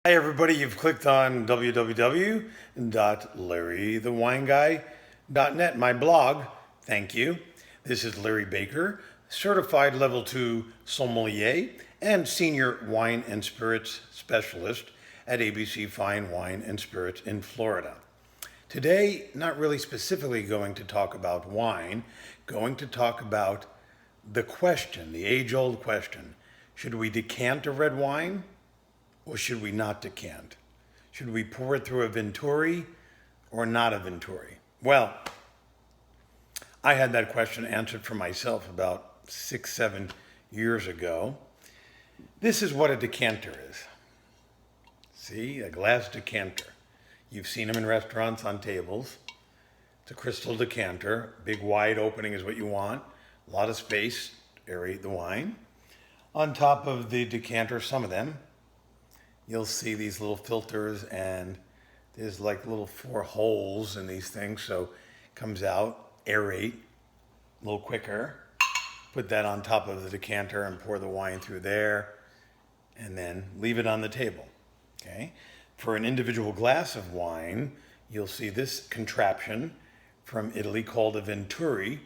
Hi everybody, you've clicked on www.larrythewineguy.net, my blog. Thank you. This is Larry Baker, certified level 2 sommelier and senior wine and spirits specialist at ABC Fine Wine and Spirits in Florida. Today, not really specifically going to talk about wine, going to talk about the question, the age-old question, should we decant a red wine? Or should we not decant? Should we pour it through a Venturi or not a Venturi? Well, I had that question answered for myself about 6-7 years ago. This is what a decanter is. See, a glass decanter. You've seen them in restaurants on tables. It's a crystal decanter. Big wide opening is what you want. A lot of space to aerate the wine. On top of the decanter, some of them, you'll see these little filters, and there's like little 4 holes in these things, so it comes out, aerate a little quicker. Put that on top of the decanter and pour the wine through there, and then leave it on the table. Okay? For an individual glass of wine, you'll see this contraption from Italy called a Venturi.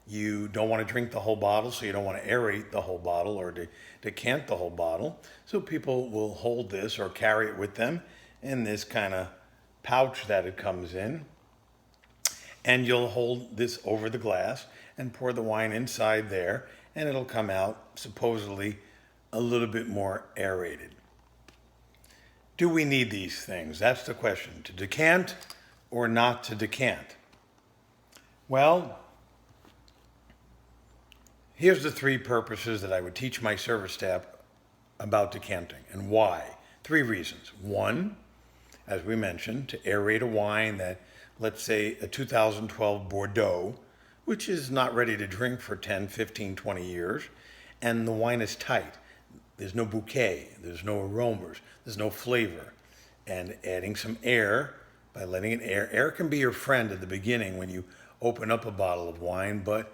You don't want to drink the whole bottle, so you don't want to aerate the whole bottle or decant the whole bottle. So people will hold this or carry it with them in this kind of pouch that it comes in. And you'll hold this over the glass and pour the wine inside there, and it'll come out supposedly a little bit more aerated. Do we need these things? That's the question. To decant or not to decant? Well, here's the 3 purposes that I would teach my service staff about decanting and why. 3 reasons. 1, as we mentioned, to aerate a wine that, let's say, a 2012 Bordeaux, which is not ready to drink for 10, 15, 20 years, and the wine is tight. There's no bouquet, there's no aromas, there's no flavor. And adding some air, by letting it air. Air can be your friend at the beginning when you open up a bottle of wine, but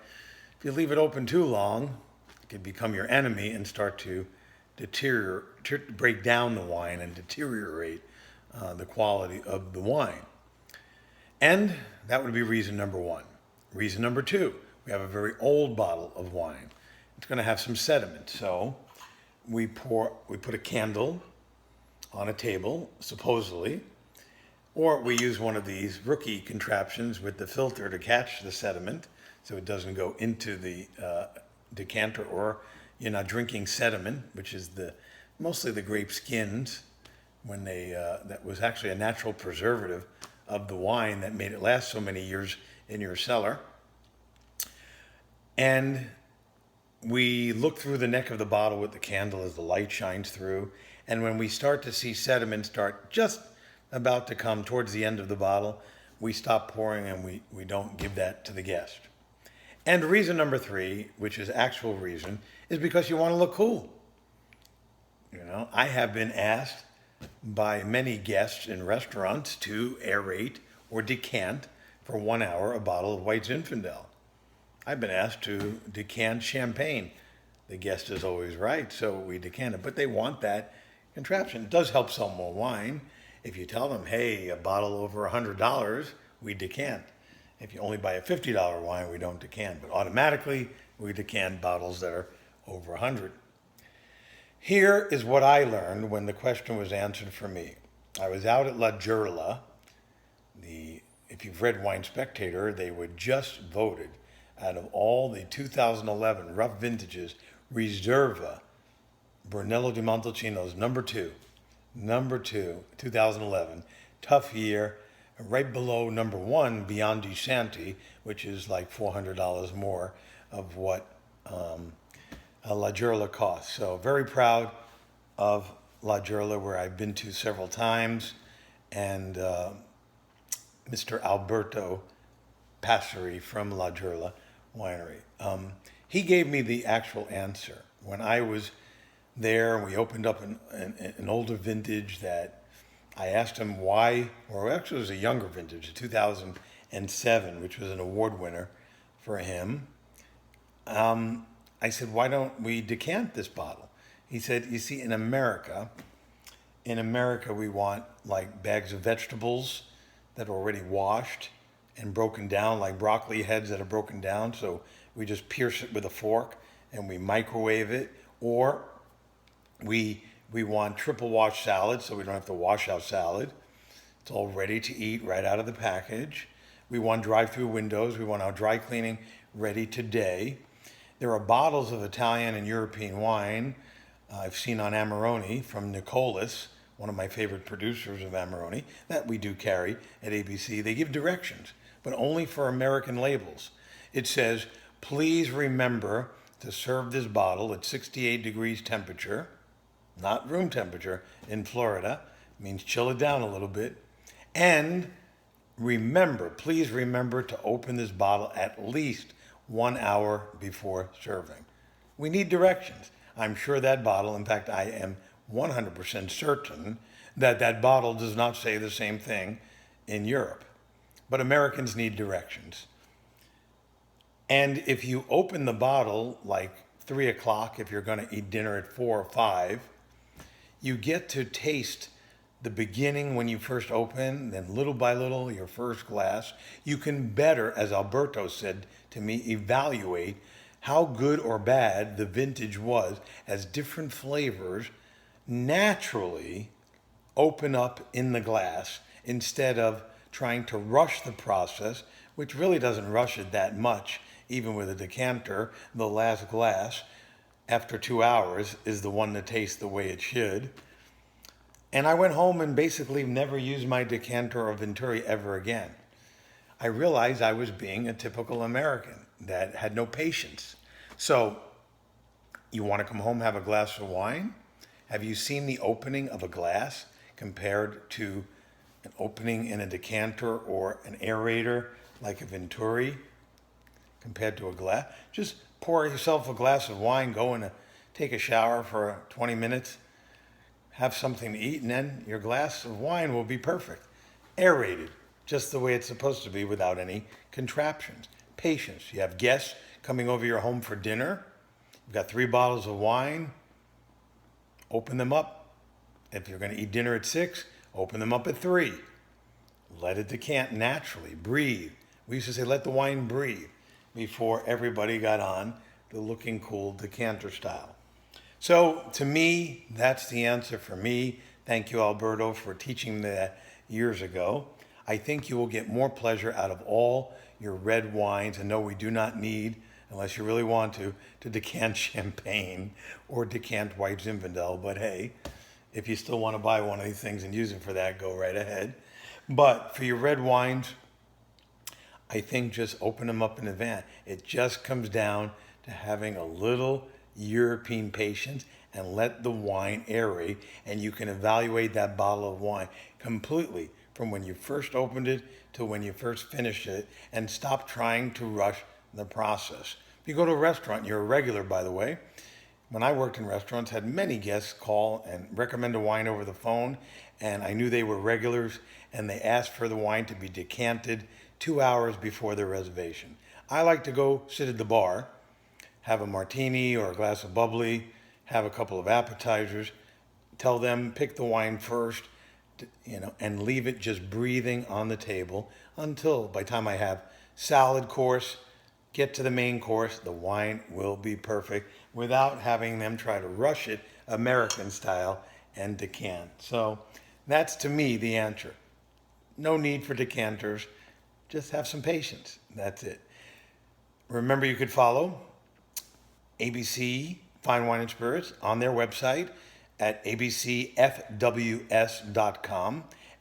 if you leave it open too long, it can become your enemy and start to break down the wine and deteriorate the quality of the wine. And that would be reason number 1. Reason number 2, we have a very old bottle of wine. It's going to have some sediment, so we put a candle on a table, supposedly, or we use one of these rookie contraptions with the filter to catch the sediment, so it doesn't go into the decanter, or you're not drinking sediment, which is mostly the grape skins, when that was actually a natural preservative of the wine that made it last so many years in your cellar. And we look through the neck of the bottle with the candle as the light shines through, and when we start to see sediment start just about to come towards the end of the bottle, we stop pouring and we don't give that to the guest. And reason number 3, which is actual reason, is because you want to look cool. You know, I have been asked by many guests in restaurants to aerate or decant for 1 hour a bottle of White Zinfandel. I've been asked to decant champagne. The guest is always right, so we decant it. But they want that contraption. It does help sell more wine. If you tell them, hey, a bottle over $100, we decant. If you only buy a $50 wine, we don't decant. But automatically, we decant bottles that are over 100. Here is what I learned when the question was answered for me. I was out at La Giurla. If you've read Wine Spectator, they were just voted out of all the 2011 rough vintages, Reserva Brunello di Montalcino's number 2, 2011, tough year, right below number 1, Beyond di Santi, which is like $400 more of what La Giurla costs. So very proud of La Giurla, where I've been to several times, and Mr. Alberto Passeri from La Giurla Winery. He gave me the actual answer. When I was there, we opened up an older vintage that I asked him why, or actually it was a younger vintage, 2007, which was an award winner for him. I said, why don't we decant this bottle? He said, you see, in America, in America, we want like bags of vegetables that are already washed and broken down, like broccoli heads that are broken down. So we just pierce it with a fork and we microwave it. Or we want triple wash salad, so we don't have to wash out salad. It's all ready to eat right out of the package. We want drive-through windows. We want our dry cleaning ready today. There are bottles of Italian and European wine I've seen on Amarone from Nicolas, one of my favorite producers of Amarone, that we do carry at ABC. They give directions, but only for American labels. It says, please remember to serve this bottle at 68 degrees temperature, not room temperature in Florida. It means chill it down a little bit. And remember, please remember to open this bottle at least 1 hour before serving. We need directions. I'm sure that bottle, in fact, I am 100% certain that that bottle does not say the same thing in Europe. But Americans need directions. And if you open the bottle like 3 o'clock, if you're going to eat dinner at 4 or 5, you get to taste the beginning when you first open, then little by little, your first glass. You can better, as Alberto said to me, evaluate how good or bad the vintage was as different flavors naturally open up in the glass instead of trying to rush the process, which really doesn't rush it that much. Even with a decanter, the last glass after 2 hours is the one that tastes the way it should. And I went home and basically never used my decanter or Venturi ever again. I realized I was being a typical American that had no patience. So, you want to come home, have a glass of wine? Have you seen the opening of a glass compared to an opening in a decanter or an aerator like a Venturi compared to a glass? Just pour yourself a glass of wine, go and take a shower for 20 minutes, have something to eat, and then your glass of wine will be perfect. Aerated, just the way it's supposed to be without any contraptions. Patience. You have guests coming over your home for dinner. You've got 3 bottles of wine. Open them up. If you're going to eat dinner at 6, open them up at 3. Let it decant naturally. Breathe. We used to say, let the wine breathe before everybody got on the looking cool decanter style. So to me, that's the answer for me. Thank you, Alberto, for teaching me that years ago. I think you will get more pleasure out of all your red wines. And no, we do not need, unless you really want to decant champagne or decant white Zinfandel. But hey, if you still want to buy one of these things and use it for that, go right ahead. But for your red wines, I think just open them up in advance. It just comes down to having a little European patience and let the wine aerate, and you can evaluate that bottle of wine completely from when you first opened it to when you first finished it, and stop trying to rush the process. If you go to a restaurant, you're a regular, by the way. When I worked in restaurants, had many guests call and recommend a wine over the phone, and I knew they were regulars, and they asked for the wine to be decanted 2 hours before their reservation. I like to go sit at the bar, have a martini or a glass of bubbly, have a couple of appetizers, tell them pick the wine first, and leave it just breathing on the table until by the time I have salad course, get to the main course, the wine will be perfect without having them try to rush it American style and decant. So that's to me the answer. No need for decanters. Just have some patience. That's it. Remember, you could follow ABC Fine Wine and Spirits on their website at abcfws.com.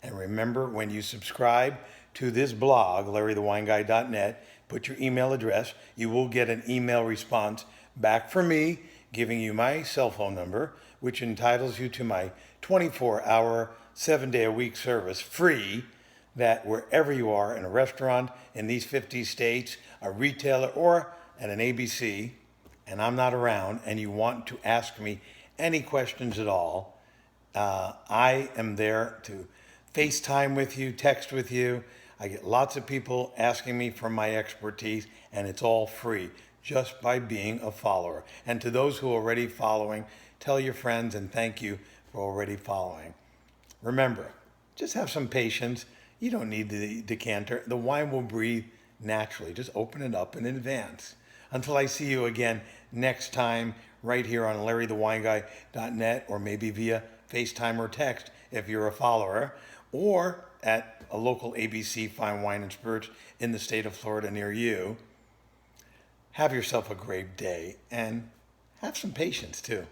And remember, when you subscribe to this blog, LarryTheWineGuy.net, put your email address. You will get an email response back from me giving you my cell phone number, which entitles you to my 24-hour, 7-day-a-week service free, that wherever you are, in a restaurant in these 50 states, a retailer, or at an ABC, and I'm not around, and you want to ask me any questions at all, I am there to FaceTime with you, text with you. I get lots of people asking me for my expertise, and it's all free just by being a follower. And to those who are already following, tell your friends and thank you for already following. Remember, just have some patience. You don't need the decanter. The wine will breathe naturally. Just open it up in advance. Until I see you again next time, right here on LarryTheWineGuy.net, or maybe via FaceTime or text if you're a follower, or at a local ABC Fine Wine and Spirits in the state of Florida near you. Have yourself a great day and have some patience too.